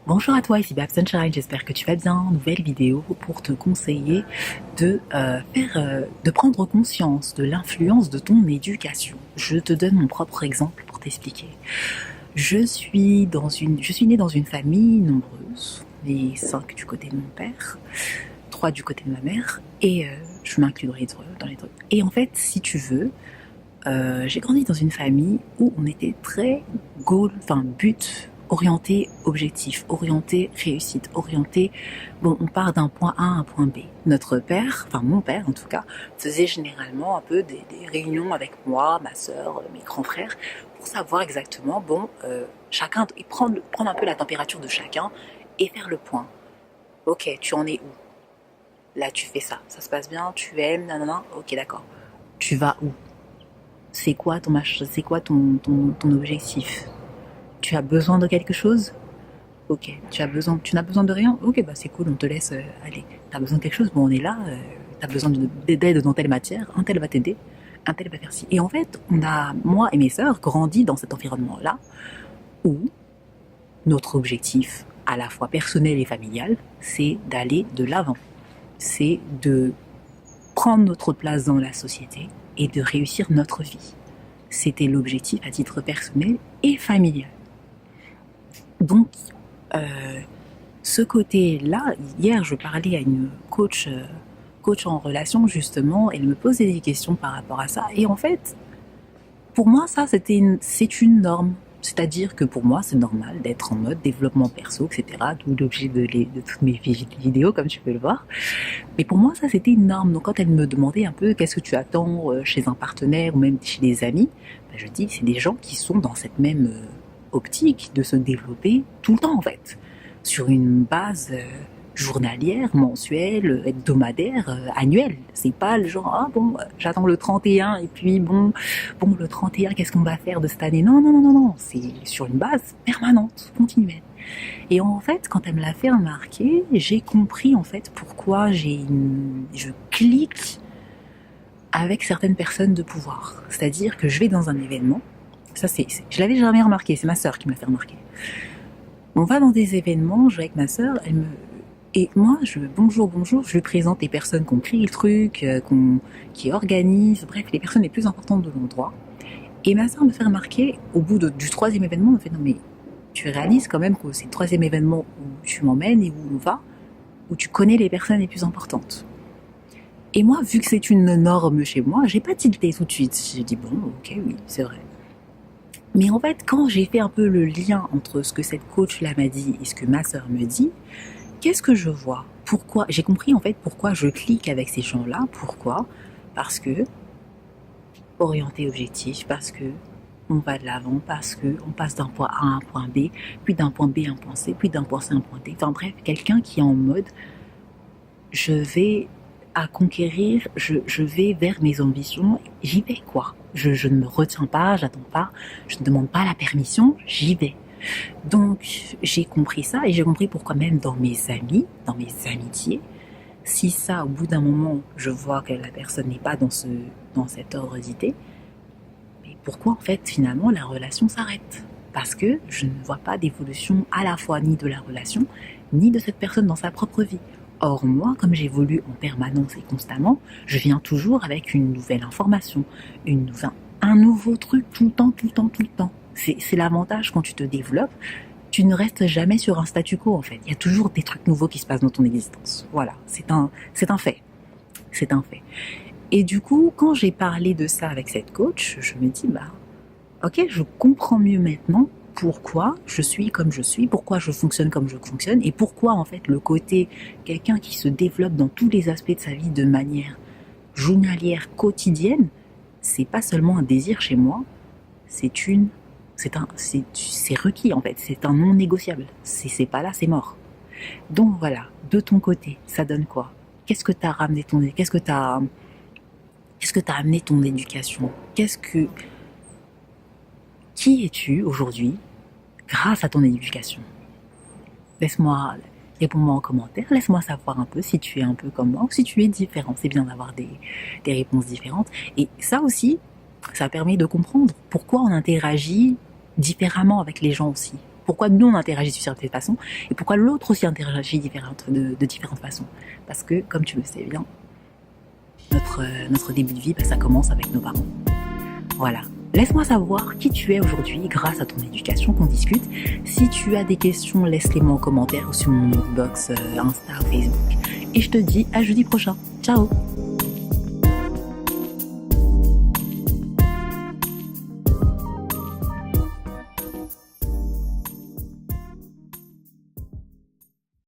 Bonjour à toi, ici Bab Sunshine, j'espère que tu vas bien. Nouvelle vidéo pour te conseiller de prendre conscience de l'influence de ton éducation. Je te donne mon propre exemple pour t'expliquer. Je suis née dans une famille nombreuse, les 5 du côté de mon père, 3 du côté de ma mère, et je m'inclus dans les trucs. Et en fait, si tu veux, j'ai grandi dans une famille où on était très but orienté objectif, orienté réussite, orienté, bon, on part d'un point A à un point B. Notre père, enfin mon père en tout cas, faisait généralement un peu des réunions avec moi, ma sœur, mes grands frères, pour savoir exactement, chacun, et prendre un peu la température de chacun et faire le point. Ok, tu en es où? Là, tu fais ça, ça se passe bien, tu aimes, nanana, ok, d'accord. Tu vas où? C'est quoi ton objectif? Tu as besoin de quelque chose? Ok. Tu n'as besoin de rien? Ok, bah c'est cool, on te laisse aller. T'as besoin de quelque chose? Bon, on est là. T'as besoin d'aide dans telle matière? Un tel va t'aider, un tel va faire ci. Et en fait, on a, moi et mes sœurs, grandi dans cet environnement-là où notre objectif, à la fois personnel et familial, c'est d'aller de l'avant. C'est de prendre notre place dans la société et de réussir notre vie. C'était l'objectif à titre personnel et familial. Donc, ce côté-là, hier je parlais à une coach en relation justement, elle me posait des questions par rapport à ça. Et en fait, pour moi, c'est une norme. C'est-à-dire que pour moi, c'est normal d'être en mode développement perso, etc. D'où l'objet de toutes mes vidéos, comme tu peux le voir. Mais pour moi, ça, c'était une norme. Donc, quand elle me demandait un peu qu'est-ce que tu attends chez un partenaire ou même chez des amis, je dis c'est des gens qui sont dans cette même optique de se développer tout le temps, en fait. Sur une base journalière, mensuelle, hebdomadaire, annuelle. C'est pas le genre, ah bon, j'attends le 31 et puis bon, le 31, qu'est-ce qu'on va faire de cette année? Non, non, non, non, non. C'est sur une base permanente, continuelle. Et en fait, quand elle me l'a fait remarquer, j'ai compris en fait pourquoi je clique avec certaines personnes de pouvoir. C'est-à-dire que je vais dans un événement, je l'avais jamais remarqué, c'est ma sœur qui me l'a fait remarquer. On va dans des événements, je vais avec ma sœur, et moi, bonjour, je lui présente les personnes qui ont créé le truc, qui organisent, bref, les personnes les plus importantes de l'endroit. Et ma sœur me fait remarquer, au bout du troisième événement, elle me fait, non mais, tu réalises quand même que c'est le troisième événement où tu m'emmènes et où on va, où tu connais les personnes les plus importantes. Et moi, vu que c'est une norme chez moi, j'ai pas tilté tout de suite. J'ai dit, bon, ok, oui, c'est vrai. Mais en fait, quand j'ai fait un peu le lien entre ce que cette coach-là m'a dit et ce que ma sœur me dit, qu'est-ce que je vois? Pourquoi? J'ai compris en fait pourquoi je clique avec ces gens-là. Pourquoi? Parce que orienté objectif, parce que on va de l'avant, parce que on passe d'un point A à un point B, puis d'un point B à un point C, puis d'un point C à un point D. Enfin bref, quelqu'un qui est en mode je vais à conquérir, je vais vers mes ambitions, j'y vais quoi. Je ne me retiens pas, j'attends pas, je ne demande pas la permission, j'y vais. Donc j'ai compris ça et j'ai compris pourquoi même dans mes amis, dans mes amitiés, si ça au bout d'un moment je vois que la personne n'est pas dans cet ordre d'idée, mais pourquoi en fait finalement la relation s'arrête? Parce que je ne vois pas d'évolution à la fois ni de la relation, ni de cette personne dans sa propre vie. Or moi, comme j'évolue en permanence et constamment, je viens toujours avec une nouvelle information, un nouveau truc tout le temps, tout le temps, tout le temps. C'est l'avantage quand tu te développes, tu ne restes jamais sur un statu quo en fait. Il y a toujours des trucs nouveaux qui se passent dans ton existence. Voilà, c'est un fait. C'est un fait. Et du coup, quand j'ai parlé de ça avec cette coach, je me dis, ok, je comprends mieux maintenant pourquoi je suis comme je suis, pourquoi je fonctionne comme je fonctionne, et pourquoi en fait le côté quelqu'un qui se développe dans tous les aspects de sa vie de manière journalière, quotidienne, c'est pas seulement un désir chez moi, c'est requis en fait, c'est un non négociable. C'est pas là, c'est mort. Donc voilà, de ton côté, ça donne quoi? Qu'est-ce que t'as amené ton éducation? Qui es-tu aujourd'hui grâce à ton éducation? Réponds-moi en commentaire, laisse-moi savoir un peu si tu es un peu comme moi ou si tu es différent. C'est bien d'avoir des réponses différentes. Et ça aussi, ça permet de comprendre pourquoi on interagit différemment avec les gens aussi. pourquoi nous on interagit de certaines façons et pourquoi l'autre aussi interagit de différentes façons. Parce que, comme tu le sais bien, notre début de vie, ça commence avec nos parents. Voilà. Laisse-moi savoir qui tu es aujourd'hui grâce à ton éducation, qu'on discute. Si tu as des questions, laisse-les-moi en commentaire ou sur mon inbox Insta ou Facebook. Et je te dis à jeudi prochain. Ciao!